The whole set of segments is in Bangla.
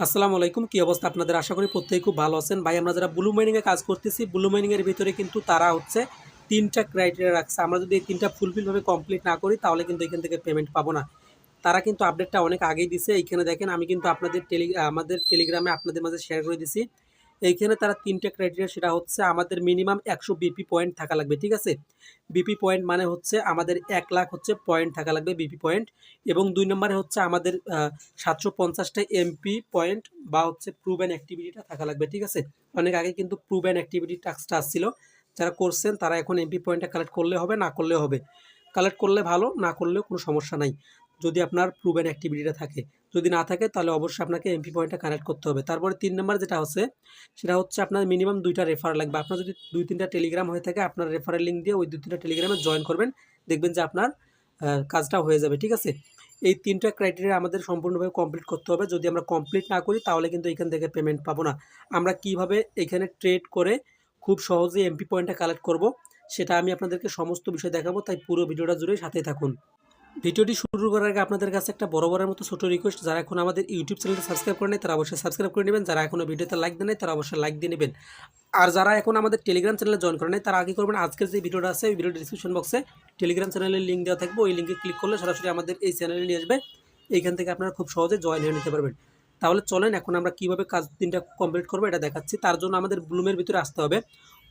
আসসালামু আলাইকুম। কি অবস্থা আপনাদের? আশা করি প্রত্যেকেই খুব ভালো আছেন। ভাই আমরা যারা ব্লু মাইনিং এ কাজ করতেছি, ব্লু মাইনিং এর ভিতরে কিন্তু তারা হচ্ছে ৩ টা ক্রাইটেরিয়া রাখছে। আমরা যদি এই ৩ টা ফুলফিল ভাবে কমপ্লিট না করি তাহলে কিন্তু এখান থেকে পেমেন্ট পাবো না। তারা কিন্তু আপডেটটা অনেক আগেই দিছে। এইখানে দেখেন আমি কিন্তু আপনাদের আমাদের টেলিগ্রামে আপনাদের মাঝে শেয়ার করে দিছি। এইখানে তারা ৩ টা ক্রাইটেরিয়া সেটা হচ্ছে আমাদের মিনিমাম ১০০ বিপি পয়েন্ট থাকা লাগবে। ঠিক আছে? বিপি পয়েন্ট মানে হচ্ছে আমাদের ১ লাখ হচ্ছে পয়েন্ট থাকা লাগবে বিপি পয়েন্ট এবং ২ নম্বরে হচ্ছে আমাদের ৭৫০ টা এমপি পয়েন্ট বা হচ্ছে প্রুভ অ্যান্ড অ্যাক্টিভিটিটা থাকা লাগবে। ঠিক আছে? অনেক আগে কিন্তু প্রুভ অ্যান্ড অ্যাক্টিভিটি টাস্কটা আসছিল। যারা করছেন তারা এখন এমপি পয়েন্টটা কালেক্ট করলে হবে, না করলেও হবে। কালেক্ট করলে ভালো, না করলেও কোনো সমস্যা নাই। যদি আপনার প্রুভ অ্যান্ড অ্যাক্টিভিটিটা থাকে। যদি না থাকে তাহলে অবশ্যই আপনাকে এমপি পয়েন্টটা কানেক্ট করতে হবে। তারপরে ৩ নম্বর যেটা হচ্ছে সেটা হচ্ছে আপনার মিনিমাম ২ টা রেফার লাগবে। আপনার যদি ২-৩ টা টেলিগ্রাম হয়ে থাকে আপনার রেফারেল লিঙ্ক দিয়ে ওই ২-৩ টা টেলিগ্রামে জয়েন করবেন। দেখবেন যে আপনার কাজটা হয়ে যাবে। ঠিক আছে? এই ৩ টা ক্রাইটেরিয়া আমাদের সম্পূর্ণভাবে কমপ্লিট করতে হবে। যদি আমরা কমপ্লিট না করি তাহলে কিন্তু এখান থেকে পেমেন্ট পাবো না। আমরা কিভাবে এখানে ট্রেড করে খুব সহজেই এমপি পয়েন্টটা কালেক্ট করব সেটা আমি আপনাদেরকে সমস্ত বিষয় দেখাবো। তাই পুরো ভিডিওটা জুড়ে সাথেই থাকুন। ভিডিওটি শুরু করার আগে আপনাদের কাছে একটা বরাবরের মতো ছোট রিকোয়েস্ট, যারা এখন আমাদের ইউটিউব চ্যানেলটা সাবস্ক্রাইব করে নেয় তারা অবশ্যই সাবস্ক্রাইব করে নেবেন। যারা এখনো ভিডিওতে লাইক দেন নাই তারা অবশ্যই লাইক দিয়ে নেবেন। আর যারা এখন আমাদের টেলিগ্রাম চ্যানেলে জয়েন করে নেয় তারা আগে করবেন, আজকের যে ভিডিওটা আছে ওই ভিডিওর ডিসক্রিপশন বক্সে টেলিগ্রাম চ্যানেলের লিঙ্ক দেওয়া থাকবে। ওই লিঙ্কে ক্লিক করলে সরাসরি আমাদের এই চ্যানেলে নিয়ে আসবে। এইখান থেকে আপনারা খুব সহজে জয়েন হয়ে নিতে পারবেন। তাহলে চলেন এখন আমরা কীভাবে কাজ ৩টা কমপ্লিট করবো এটা দেখাচ্ছি। তার জন্য আমাদের ব্লুমের ভিতরে আসতে হবে।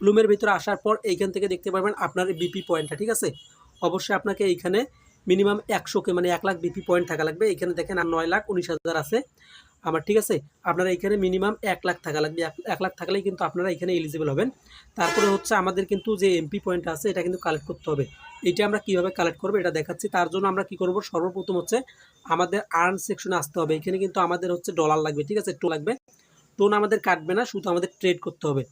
ব্লুমের ভিতরে আসার পর এইখান থেকে দেখতে পারবেন আপনার বিপি পয়েন্টটা। ঠিক আছে? অবশ্যই আপনাকে এইখানে মিনিমাম ১০০ মানে ১ লাখ বিপি পয়েন্ট থাকা লাগবে। এখানে দেখেন আর ৯,১৯,০০০ আছে আমার। ঠিক আছে? আপনারা এখানে মিনিমাম ১ লাখ থাকা লাগবে। ১ লাখ থাকলেই কিন্তু আপনারা এখানে এলিজিবল হবেন। তারপরে হচ্ছে আমাদের কিন্তু যে এমপি পয়েন্ট আছে এটা কিন্তু কালেক্ট করতে হবে। এইটা আমরা কীভাবে কালেক্ট করবো এটা দেখাচ্ছি। তার জন্য আমরা কী করব, সর্বপ্রথম হচ্ছে আমাদের আর্ন সেকশনে আসতে হবে। এখানে কিন্তু আমাদের হচ্ছে ডলার লাগবে। ঠিক আছে? টোন লাগবে। টোন আমাদের কাটবে না, শুধু আমাদের ট্রেড করতে হবে।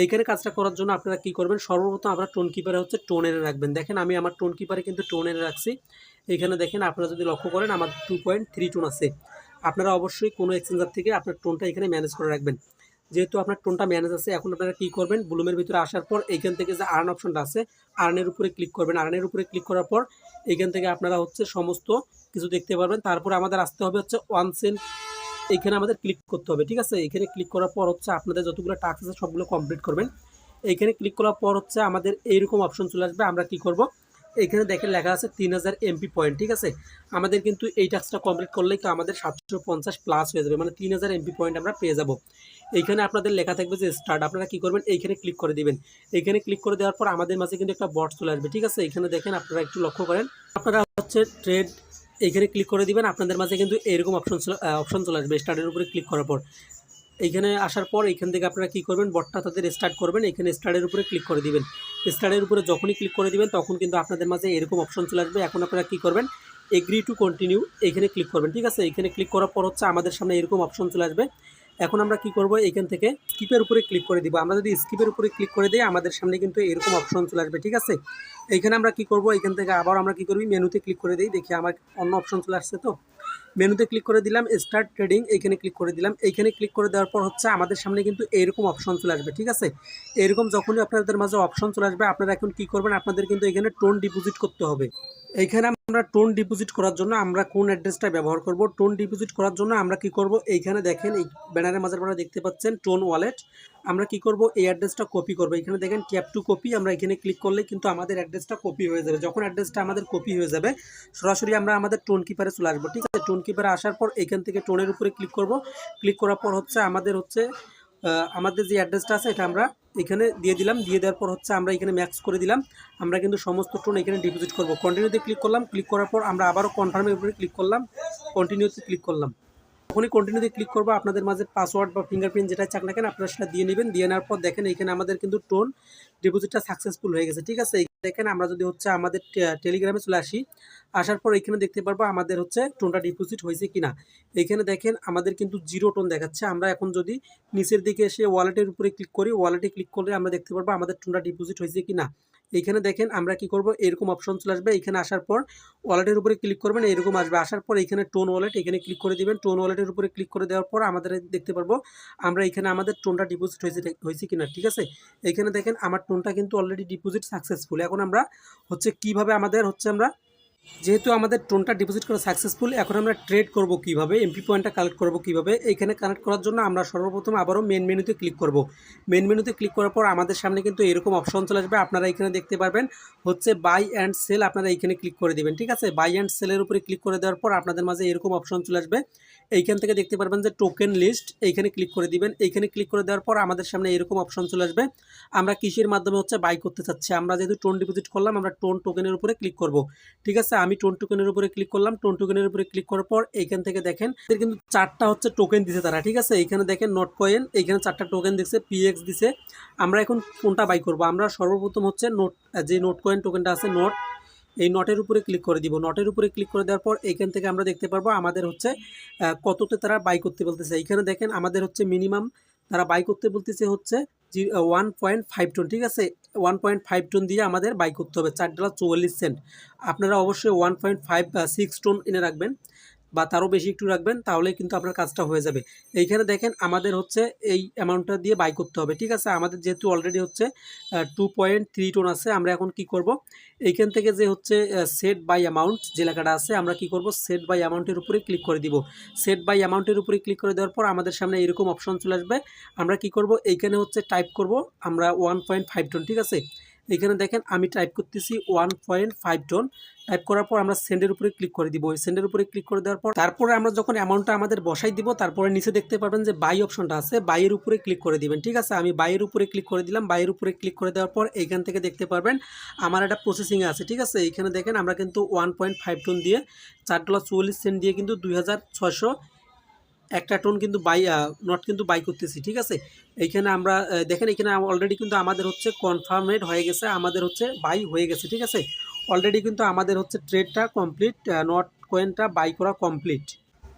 এইখানে কাজটা করার জন্য আপনারা কী করবেন, সর্বপ্রথম আপনারা টোন কিপারে হচ্ছে টোন এনে রাখবেন। দেখেন আমি আমার টোন কিপারে কিন্তু টোন এনে রাখছি। এইখানে দেখেন আপনারা যদি লক্ষ্য করেন আমার 2.3 টোন আছে। আপনারা অবশ্যই কোনো এক্সচেঞ্জার থেকে আপনার টোনটা এখানে ম্যানেজ করে রাখবেন। যেহেতু আপনার টোনটা ম্যানেজ আছে, এখন আপনারা কী করবেন, ব্লুমের ভিতরে আসার পর এইখান থেকে যে আর্ন অপশনটা আছে আর্নের উপরে ক্লিক করবেন। আর্নের উপরে ক্লিক করার পর এইখান থেকে আপনারা হচ্ছে সমস্ত কিছু দেখতে পারবেন। তারপরে আমাদের আসতে হবে হচ্ছে 1 সেন্ট, এইখানে আমাদের ক্লিক করতে হবে। ঠিক আছে? এখানে ক্লিক করার পর হচ্ছে আপনাদের যতগুলো টাস্ক আছে সবগুলো কমপ্লিট করবেন। এইখানে ক্লিক করার পর হচ্ছে আমাদের এইরকম অপশন চলে আসবে। আমরা কি করব, এইখানে দেখেন লেখা আছে ৩০০০ এমপি পয়েন্ট। ঠিক আছে? আমাদের কিন্তু এই টাস্কটা কমপ্লিট করলেই তো আমাদের ৭৫০ প্লাস হয়ে যাবে, মানে ৩০০০ এমপি পয়েন্ট আমরা পেয়ে যাব। এইখানে আপনাদের লেখা থাকবে যে স্টার্ট। আপনারা কি করবেন, এইখানে ক্লিক করে দিবেন। এইখানে ক্লিক করে দেওয়ার পর আমাদের মাঝে কিন্তু একটা বট চলে আসবে। ঠিক আছে? এইখানে দেখেন আপনারা একটু লক্ষ্য করেন, আপনারা হচ্ছে ট্রেড এইখানে ক্লিক করে দিবেন। আপনাদের মাঝে কিন্তু এরকম অপশন চলে আসবে স্টার্টের উপরে ক্লিক করার পর। এইখানে আসার পর এইখান থেকে আপনারা কী করবেন, বটটা তাদের স্টার্ট করবেন। এখানে স্টার্টের উপরে ক্লিক করে দিবেন। স্টার্টের উপরে যখনই ক্লিক করে দিবেন তখন কিন্তু আপনাদের মাঝে এরকম অপশন চলে আসবে। এখন আপনারা কী করবেন, এগ্রি টু কন্টিনিউ এইখানে ক্লিক করবেন। ঠিক আছে? এইখানে ক্লিক করার পর হচ্ছে আমাদের সামনে এরকম অপশন চলে আসবে। এখন আমরা কি করব, এইখান থেকে স্কিপের উপরে ক্লিক করে দিব। আমরা যদি স্কিপের উপরে ক্লিক করে দিই আমাদের সামনে কিন্তু এরকম অপশন চলে আসবে। ঠিক আছে? এইখানে আমরা কি করব, এইখান থেকে আবার আমরা কি করবি, মেনুতে ক্লিক করে দিই। দেখি আমার অন্য অপশন চলে আসছে। তো মেনুতে ক্লিক করে দিলাম, স্টার্ট ট্রেডিং এইখানে ক্লিক করে দিলাম। এইখানে ক্লিক করে দেওয়ার পর হচ্ছে আমাদের সামনে কিন্তু এরকম অপশন চলে আসবে। ঠিক আছে? এরকম যখনই আপনাদের মাঝে অপশন চলে আসবে আপনারা এখন কি করবেন, আপনাদের কিন্তু এখানে টোন ডিপোজিট করতে হবে। এইখানে আমরা টোন ডিপোজিট করার জন্য আমরা কোন অ্যাড্রেসটা ব্যবহার করব, টোন ডিপোজিট করার জন্য আমরা কি করব, এইখানে দেখেন এই ব্যানারের মাঝে আপনারা দেখতে পাচ্ছেন টোন ওয়ালেট। আমরা কি করব, এই অ্যাড্রেসটা কপি করব। এখানে দেখেন ট্যাপ টু কপি, আমরা এখানে ক্লিক করলে কিন্তু আমাদের অ্যাড্রেসটা কপি হয়ে যাবে। যখন অ্যাড্রেসটা আমাদের কপি হয়ে যাবে সরাসরি আমরা আমাদের টোন কিপারে চলে আসবো। ঠিক আছে? টোন কিপারে আসার পর এখান থেকে টোনের উপরে ক্লিক করব। ক্লিক করার পর হচ্ছে আমাদের যে অ্যাড্রেসটা আছে এটা আমরা এখানে দিয়ে দিলাম। দিয়ে দেওয়ার পর হচ্ছে আমরা এখানে ম্যাক্স করে দিলাম। আমরা কিন্তু সমস্ত টোন এখানে ডিপোজিট করব। কন্টিনিউতে ক্লিক করলাম। ক্লিক করার পর আমরা আবারও কনফার্মের উপরে ক্লিক করলাম, কন্টিনিউতে ক্লিক করলাম। যখনই কন্টিনিউতে ক্লিক করবো আপনাদের মাঝে পাসওয়ার্ড বা ফিঙ্গারপ্রিন্ট যেটা চাক না কেন আপনারা সেটা দিয়ে নেবেন। দিয়ে নেওয়ার পর দেখেন এইখানে আমাদের কিন্তু টোন ডিপোজিটটা সাকসেসফুল হয়ে গেছে। ঠিক আছে? দেখেন আমরা যদি হচ্ছে আমাদের টেলিগ্রামে চলে আসি, আসার পর এখানে দেখতে পারবো আমাদের হচ্ছে টোনটা ডিপোজিট হয়েছে কিনা। এইখানে দেখেন আমাদের কিন্তু 0 টোন দেখাচ্ছে। আমরা এখন যদি নিচের দিকে এসে ওয়ালেটের উপরে ক্লিক করি, ওয়ালেটে ক্লিক করলে আমরা দেখতে পারবো আমাদের টোনটা ডিপোজিট হয়েছে কিনা। এইখানে দেখেন আমরা কি করব, এরকম অপশন চলে আসবে। এখানে আসার পর ওয়ালেটের উপরে ক্লিক করবেন, এরকম আসবে। আসার পর এখানে টোন ওয়ালেট এখানে ক্লিক করে দিবেন। টোন ওয়ালেটের উপরে ক্লিক করে দেওয়ার পর আমাদের দেখতে পারবো আমরা এখানে আমাদের টোনটা ডিপোজিট হয়েছে কিনা। ঠিক আছে? এখানে দেখেন আমার টোনটা কিন্তু অলরেডি ডিপোজিট সাকসেসফুল। এখন আমরা হচ্ছে কিভাবে আমাদের হচ্ছে আমরা যেহেতু আমাদের টোনটা ডিপোজিট করা সাকসেসফুল, এখন আমরা ট্রেড করব কিভাবে, এমপি পয়েন্টটা কালেক্ট করব কিভাবে। এইখানে কানেক্ট করার জন্য আমরা সর্বপ্রথম আবারও মেন মেনুতে ক্লিক করব। মেন মেনুতে ক্লিক করার পর আমাদের সামনে কিন্তু এরকম অপশন চলে আসবে। আপনারা এখানে দেখতে পারবেন হচ্ছে বাই অ্যান্ড সেল, আপনারা এইখানে ক্লিক করে দেবেন। ঠিক আছে, বাই অ্যান্ড সেলের উপরে ক্লিক করে দেওয়ার পর আপনাদের মাঝে এরকম অপশন চলে আসবে। এইখান থেকে দেখতে পারবেন যে টোকেন লিস্ট, এইখানে ক্লিক করে দিবেন। এইখানে ক্লিক করে দেওয়ার পর আমাদের সামনে এরকম অপশন চলে আসবে। আমরা কিসের মাধ্যমে হচ্ছে বাই করতে চাচ্ছি, আমরা যেহেতু টোন ডিপোজিট করলাম আমরা টোন টোকেনের উপরে ক্লিক করব। ঠিক আছে, আমি টোন টোকেনের উপরে ক্লিক করলাম। টোন টোকেনের উপরে ক্লিক করার পর এইখান থেকে দেখেন কিন্তু 4টা হচ্ছে টোকেন দিছে তারা। ঠিক আছে, এইখানে দেখেন নোট কয়েন, এইখানে 4টা টোকেন দিচ্ছে, পিএক্স দিছে। আমরা এখন কোনটা বাই করব, আমরা সর্বপ্রথম হচ্ছে নোট, যে নোট কয়েন টোকেনটা আছে নোট, এই নটের উপরে ক্লিক করে দিব। নটের উপরে ক্লিক করে দেওয়ার পর এইখান থেকে আমরা দেখতে পারবো আমাদের হচ্ছে কততে তারা বাই করতে বলতেছে। এইখানে দেখেন আমাদের হচ্ছে মিনিমাম তারা বাই করতে বলতেছে হচ্ছে 1.5 টন। ঠিক আছে, 1.5 টন দিয়ে আমাদের বাই করতে হবে $4.44। আপনারা অবশ্যই 1.56 টন এনে রাখবেন বা তারও বেশি একটু রাখবেন, তাহলে কিন্তু আপনার কাজটা হয়ে যাবে। এইখানে দেখেন আমাদের হচ্ছে এই অ্যামাউন্টটা দিয়ে বাই করতে হবে। ঠিক আছে, আমাদের যেহেতু অলরেডি হচ্ছে 2.3 টন আছে, আমরা এখন কি করব, এইখান থেকে যে হচ্ছে সেট বাই অ্যামাউন্ট যে লেখাটা আছে, আমরা কি করব, সেট বাই অ্যামাউন্টের উপরে ক্লিক করে দিব। সেট বাই অ্যামাউন্টের উপরে ক্লিক করে দেওয়ার পর আমাদের সামনে এরকম অপশন চলে আসবে। আমরা কি করব, এইখানে হচ্ছে টাইপ করব আমরা 1.5 টন। ঠিক আছে, এইখানে দেখেন আমি টাইপ করতেছি 1.5 টন। টাইপ করার পর আমরা সেন্ডের উপরে ক্লিক করে দিব। সেন্ডের উপরে ক্লিক করে দেওয়ার পর তারপরে আমরা যখন অ্যামাউন্টটা আমাদের বসাই দিব, তারপরে নিচে দেখতে পাবেন যে বাই অপশনটা আছে, বাইয়ের উপরে ক্লিক করে দিবেন। ঠিক আছে, আমি বাইয়ের উপরে ক্লিক করে দিলাম। বাইয়ের উপরে ক্লিক করে দেওয়ার পর এইখান থেকে দেখতে পারবেন আমার একটা প্রসেসিংয়ে আছে। ঠিক আছে, এইখানে দেখেন আমরা কিন্তু 1.5 টন দিয়ে $4.44 দিয়ে কিন্তু 2600 একটা টন কিন্তু বাই নট কিন্তু বাই করতেছি। ঠিক আছে, এইখানে আমরা দেখেন এখানে অলরেডি কিন্তু আমাদের হচ্ছে কনফার্মেড হয়ে গেছে, আমাদের হচ্ছে বাই হয়ে গেছে। ঠিক আছে, অলরেডি কিন্তু আমাদের হচ্ছে ট্রেডটা কমপ্লিট, নট কয়েনটা বাই করা কমপ্লিট।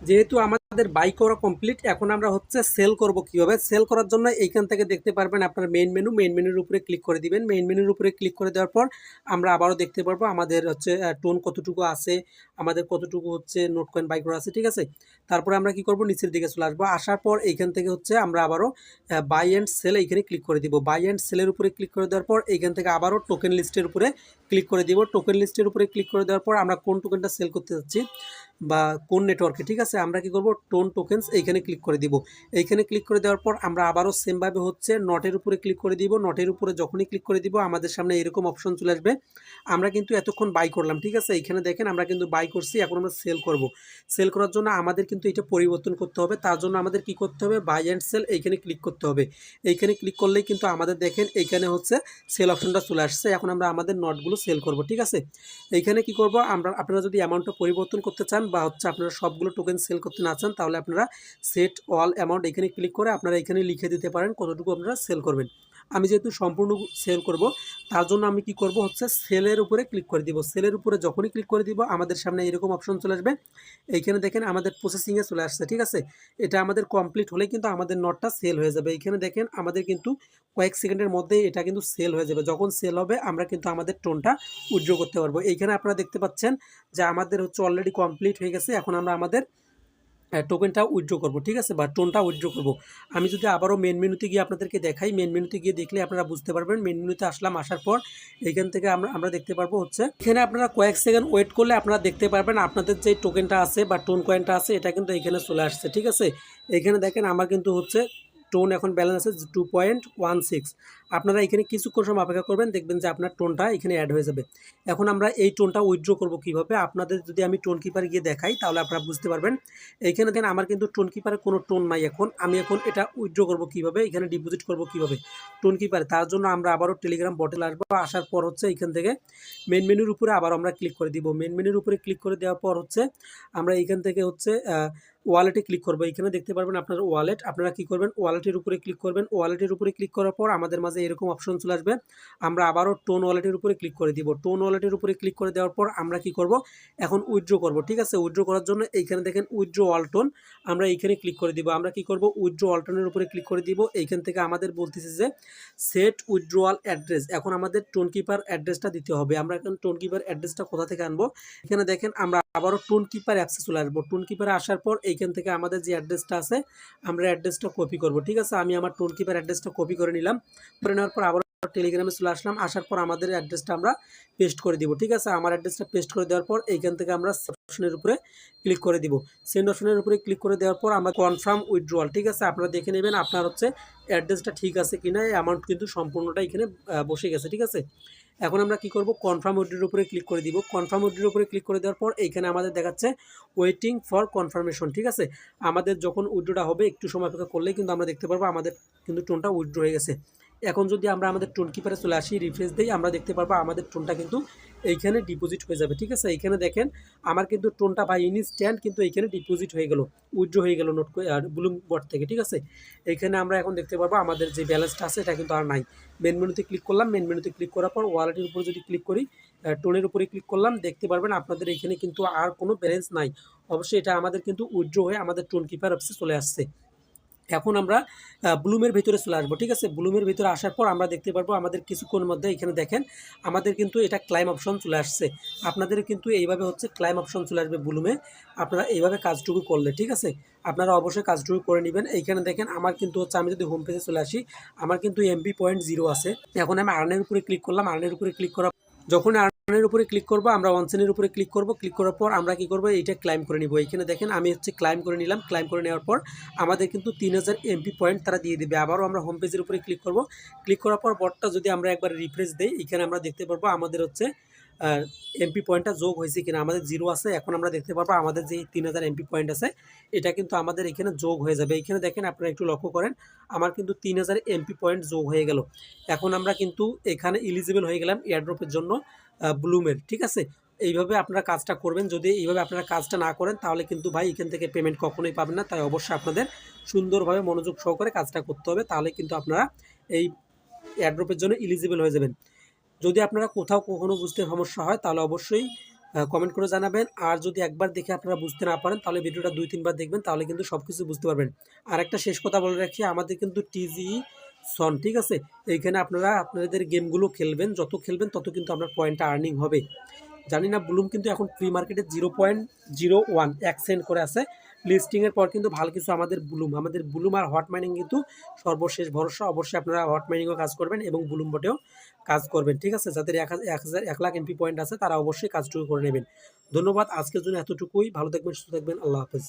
যেহেতু আমাদের বাই করা কমপ্লিট, এখন আমরা হচ্ছে সেল করব কিভাবে। সেল করার জন্য এইখান থেকে দেখতে পারবেন আপনার মেইন মেনু, মেইন মেনুর উপরে ক্লিক করে দিবেন। মেইন মেনুর উপরে ক্লিক করে দেওয়ার পর আমরা আবারও দেখতে পারবো আমাদের হচ্ছে টোন কতটুকু আছে, আমাদের কতটুকু হচ্ছে নোট কয়েন বাই করা আছে। ঠিক আছে, তারপরে আমরা কি করব, নিচের দিকে চলে আসবো। আসার পর এইখান থেকে হচ্ছে আমরা আবারও বাই অ্যান্ড সেল এইখানে ক্লিক করে দিব। বাই অ্যান্ড সেলের উপরে ক্লিক করে দেওয়ার পর এইখান থেকে আবারও টোকেন লিস্টের উপরে ক্লিক করে দিব। টোকেন লিস্টের উপরে ক্লিক করে দেওয়ার পর আমরা কোন টোকেনটা সেল করতে যাচ্ছি বা কোন নেটওয়ার্কে। ঠিক আছে, আমরা কি করব, টোন টোকেন্স এইখানে ক্লিক করে দিব। এইখানে ক্লিক করে দেওয়ার পর আমরা আবারও সেমভাবে হচ্ছে নটের উপরে ক্লিক করে দিব। নটের উপরে যখনই ক্লিক করে দিব আমাদের সামনে এরকম অপশন চলে আসবে। আমরা কিন্তু এতক্ষণ বাই করলাম। ঠিক আছে, এইখানে দেখেন আমরা কিন্তু বাই করছি, এখন আমরা সেল করব। সেল করার জন্য আমাদের কিন্তু এটা পরিবর্তন করতে হবে। তার জন্য আমাদের কি করতে হবে, বাই অ্যান্ড সেল এইখানে ক্লিক করতে হবে। এইখানে ক্লিক করলেই কিন্তু আমাদের দেখেন এইখানে হচ্ছে সেল অপশনটা চলে আসছে। এখন আমরা আমাদের নটগুলো সেল করব। ঠিক আছে, এইখানে কি করব, আপনারা যদি অ্যামাউন্টটা পরিবর্তন করতে চান বা হচ্ছে আপনারা সবগুলো টোকেন সেল করতে না চান, তাহলে আপনারা সেট অল অ্যামাউন্ট এখানে ক্লিক করে আপনারা এখানে লিখে দিতে পারেন কতটুকু আপনারা সেল করবেন। আমি যেহেতু সম্পূর্ণ সেল করব, তার জন্য আমি কি করব হচ্ছে সেলের উপরে ক্লিক করে দিব। সেলের উপরে যখনই ক্লিক করে দিব আমাদের সামনে এরকম অপশন চলে আসবে। এইখানে দেখেন আমাদের প্রসেসিংয়ে চলে আসছে। ঠিক আছে, এটা আমাদের কমপ্লিট হলে কিন্তু আমাদের নটটা সেল হয়ে যাবে। এইখানে দেখেন আমাদের কিন্তু কয়েক সেকেন্ডের মধ্যে এটা কিন্তু সেল হয়ে যাবে। যখন সেল হবে আমরা কিন্তু আমাদের টোনটা উইথড্র করতে পারবো। এইখানে আপনারা দেখতে পাচ্ছেন যে আমাদের হচ্ছে অলরেডি কমপ্লিট হয়ে গেছে। এখন আমরা আমাদের টোকেনটা উইথড্র করব। ঠিক আছে, বা টোনটা উইথড্র করব। আমি যদি আবারও মেন মেনুতে গিয়ে আপনাদেরকে দেখাই, মেন মেনুতে গিয়ে দেখলে আপনারা বুঝতে পারবেন। মেন মেনুতে আসলাম, আসার পর এখান থেকে আমরা দেখতে পারবো হচ্ছে এখানে আপনারা কয়েক সেকেন্ড ওয়েট করলে আপনারা দেখতে পারবেন আপনাদের যে টোকেনটা আছে বা টোন কয়েনটা আছে এটা কিন্তু এখানে চলে আসছে। ঠিক আছে, এখানে দেখেন আমার কিন্তু হচ্ছে টোন এখন ব্যালেন্স আছে 2.16। আপনারা এখানে কিছুক্ষণ সময় অপেক্ষা করবেন, দেখবেন যে আপনার টোনটা এখানে অ্যাড হয়ে যাবে। এখন আমরা এই টোনটা উইথড্র করব কিভাবে, আপনাদের যদি আমি টোন কিপার গিয়ে দেখাই তাহলে আপনারা বুঝতে পারবেন। এইখানে দেখেন আমার কিন্তু টোন কিপারে কোনো টোন নাই। এখন আমি এটা উইথড্র করব কিভাবে, এখানে ডিপোজিট করব কিভাবে টোন কিপারে, তার জন্য আমরা আবারও টেলিগ্রাম বটেল আসবো। আসার পর হচ্ছে এখান থেকে মেন মেনুর উপরে আবার আমরা ক্লিক করে দিব। মেন মেনুর উপরে ক্লিক করে দেওয়ার পর হচ্ছে আমরা এইখান থেকে হচ্ছে ওয়ালেটে ক্লিক করবো। এখানে দেখতে পারবেন আপনার ওয়ালেট, আপনারা কি করবেন, ওয়ালেটের উপরে ক্লিক করবেন। ওয়ালেটের উপরে ক্লিক করার পর আমাদের মাঝে এরকম অপশন চলে আসবে। আমরা আবারও টোন ওয়ালেটের উপরে ক্লিক করে দিব। টোন ওয়ালেটের উপরে ক্লিক করে দেওয়ার পর আমরা কি করব, এখন উইথড্র করব। ঠিক আছে, উইথড্র করার জন্য এইখানে দেখেন উইথড্র অল টোন, আমরা এইখানে ক্লিক করে দিব। আমরা কি করব, উইথড্র অল টোনের উপরে ক্লিক করে দিব। এইখান থেকে আমাদের বলতেছে যে সেট উইথড্রয়াল অ্যাড্রেস, এখন আমাদের টোন কিপার অ্যাড্রেসটা দিতে হবে। আমরা এখন টোন কিপার অ্যাড্রেসটা কোথা থেকে আনবো, এখানে দেখেন আমরা আবারও টোন কিপার অ্যাপসে চলে আসবো। টোন কিপারে আসার পর এইখান থেকে আমাদের যে অ্যাড্রেসটা আছে আমরা অ্যাড্রেসটা কপি করব। ঠিক আছে, আমি আমার টোন কিপার অ্যাড্রেসটা কপি করে নিলাম। করে নেওয়ার পর আবার টেলিগ্রামে চলে আসলাম, আসার পর আমাদের অ্যাড্রেসটা আমরা পেস্ট করে দিব। ঠিক আছে, আমার অ্যাড্রেসটা পেস্ট করে দেওয়ার পর এইখান থেকে আমরা অপশনের উপরে ক্লিক করে দিব। সেন্ড অপশনের উপরে ক্লিক করে দেওয়ার পর আমরা কনফার্ম উইথড্রয়াল, ঠিক আছে, আপনারা দেখে নেবেন আপনার হচ্ছে অ্যাড্রেসটা ঠিক আছে কিনা। অ্যামাউন্ট কিন্তু সম্পূর্ণটা এখানে বসে গেছে। ঠিক আছে, এখন আমরা কি করব, কনফার্ম উইথড্রর উপরে ক্লিক করে দিব। কনফার্ম উইথড্রর উপরে ক্লিক করে দেওয়ার পর এইখানে আমাদের দেখাচ্ছে ওয়েটিং ফর কনফার্মেশন। ঠিক আছে, আমাদের যখন উইথড্রটা হবে একটু সময় অপেক্ষা করলেই কিন্তু আমরা দেখতে পারবো আমাদের কিন্তু টোনটা উইথড্র হয়ে গেছে। এখন যদি আমরা আমাদের টোন কিপারে চলে আসি, রিফ্রেশ দিই, আমরা দেখতে পারবো আমাদের টোনটা কিন্তু এইখানে ডিপোজিট হয়ে যাবে। ঠিক আছে, এইখানে দেখেন আমার কিন্তু টোনটা বাই ইনস্ট্যান্ট কিন্তু এইখানে ডিপোজিট হয়ে গেল, উইথড্র হয়ে গেল নোট ব্লুম বট থেকে। ঠিক আছে, এইখানে আমরা এখন দেখতে পারবো আমাদের যে ব্যালেন্সটা আছে এটা কিন্তু আর নাই। মেন মেনুতে ক্লিক করলাম, মেন মেনুতে ক্লিক করার পর ওয়ালেটের উপরে যদি ক্লিক করি, টোনের উপরে ক্লিক করলাম, দেখতে পারবেন আপনাদের এখানে কিন্তু আর কোনো ব্যালেন্স নাই। অবশ্যই এটা আমাদের কিন্তু উইথড্র হয়ে আমাদের টোন কিপার অফিসে চলে আসছে। এখন আমরা ব্লুমের ভিতরে চলে আসবো। ঠিক আছে, ব্লুমের ভিতরে আসার পর আমরা দেখতে পারবো আমাদের কিছুক্ষণের মধ্যে এখানে দেখেন আমাদের কিন্তু এটা ক্লাইম অপশন চলে আসছে। আপনাদের কিন্তু এইভাবে হচ্ছে ক্লাইম অপশন চলে আসবে ব্লুমে, আপনারা এইভাবে কাজটুকু করলে। ঠিক আছে, আপনারা অবশ্যই কাজটুকু করে নেবেন। এইখানে দেখেন আমার কিন্তু হচ্ছে, আমি যদি হোম পেজে চলে আসি, আমার কিন্তু এমপি পয়েন্ট 0 আছে। এখন আমি আর্নের উপরে ক্লিক করলাম, আর্নের উপরে ক্লিক করা, যখন আর্নের উপরে ক্লিক করবো আমরা অনসেনের উপরে ক্লিক করব, ক্লিক করার পর আমরা কি করব, এইটা ক্লাইম করে নিব। এইখানে দেখেন আমি হচ্ছে ক্লাইম করে নিলাম। ক্লাইম করে নেওয়ার পর আমাদের কিন্তু 3000 এমপি পয়েন্ট তারা দিয়ে দেবে। আবারও আমরা হোম পেজের উপরে ক্লিক করব, ক্লিক করার পর বটটা যদি আমরা একবার রিফ্রেশ দেই, এখানে আমরা দেখতে পারবো আমাদের হচ্ছে এমপি পয়েন্টটা যোগ হয়েছে কিনা। আমাদের 0 আছে, এখন আমরা দেখতে পারবো আমাদের যে 3000 এমপি পয়েন্ট আছে এটা কিন্তু আমাদের এখানে যোগ হয়ে যাবে। এইখানে দেখেন আপনারা একটু লক্ষ্য করেন, আমার কিন্তু 3000 এমপি পয়েন্ট যোগ হয়ে গেল। এখন আমরা কিন্তু এখানে এলিজিবল হয়ে গেলাম এয়ারড্রপের জন্য ব্লুমের। ঠিক আছে, এইভাবে আপনারা কাজটা করবেন। যদি এইভাবে আপনারা কাজটা না করেন তাহলে কিন্তু ভাই এখান থেকে পেমেন্ট কখনোই পাবেন না। তাই অবশ্যই আপনাদের সুন্দরভাবে মনোযোগ সহকারে কাজটা করতে হবে, তাহলে কিন্তু আপনারা এই এয়ারড্রপের জন্য এলিজিবল হয়ে যাবেন। যদি আপনারা কোথাও কখনো বুঝতে সমস্যা হয় তাহলে অবশ্যই কমেন্ট করে জানাবেন। আর যদি একবার দেখে আপনারা বুঝতে না পারেন তাহলে ভিডিওটা 2-3 বার দেখবেন, তাহলে কিন্তু সব কিছু বুঝতে পারবেন। আর একটা শেষ কথা বলে রাখি, আমাদের কিন্তু টিজি সন, ঠিক আছে, এইখানে আপনারা আপনাদের গেমগুলো খেলবেন, যত খেলবেন তত কিন্তু আপনার পয়েন্টটা আর্নিং হবে। জানি না ব্লুম কিন্তু এখন ফ্রি মার্কেটে 0.01 এক সেন্ট করে আছে। লিস্টিংয়ের পর কিন্তু ভালো কিছু আমাদের ব্লুম আর হট মাইনিং কিন্তু সর্বশেষ ভরসা। অবশ্যই আপনারা হট মাইনিংও কাজ করবেন এবং ব্লুম বটেও কাজ করবেন। ঠিক আছে, যাদের 1 লাখ এমপি পয়েন্ট আছে তারা অবশ্যই কাজটুকু করে নেবেন। ধন্যবাদ, আজকের জন্য এতটুকুই। ভালো থাকবেন, সুস্থ থাকবেন, আল্লাহ হাফেজ।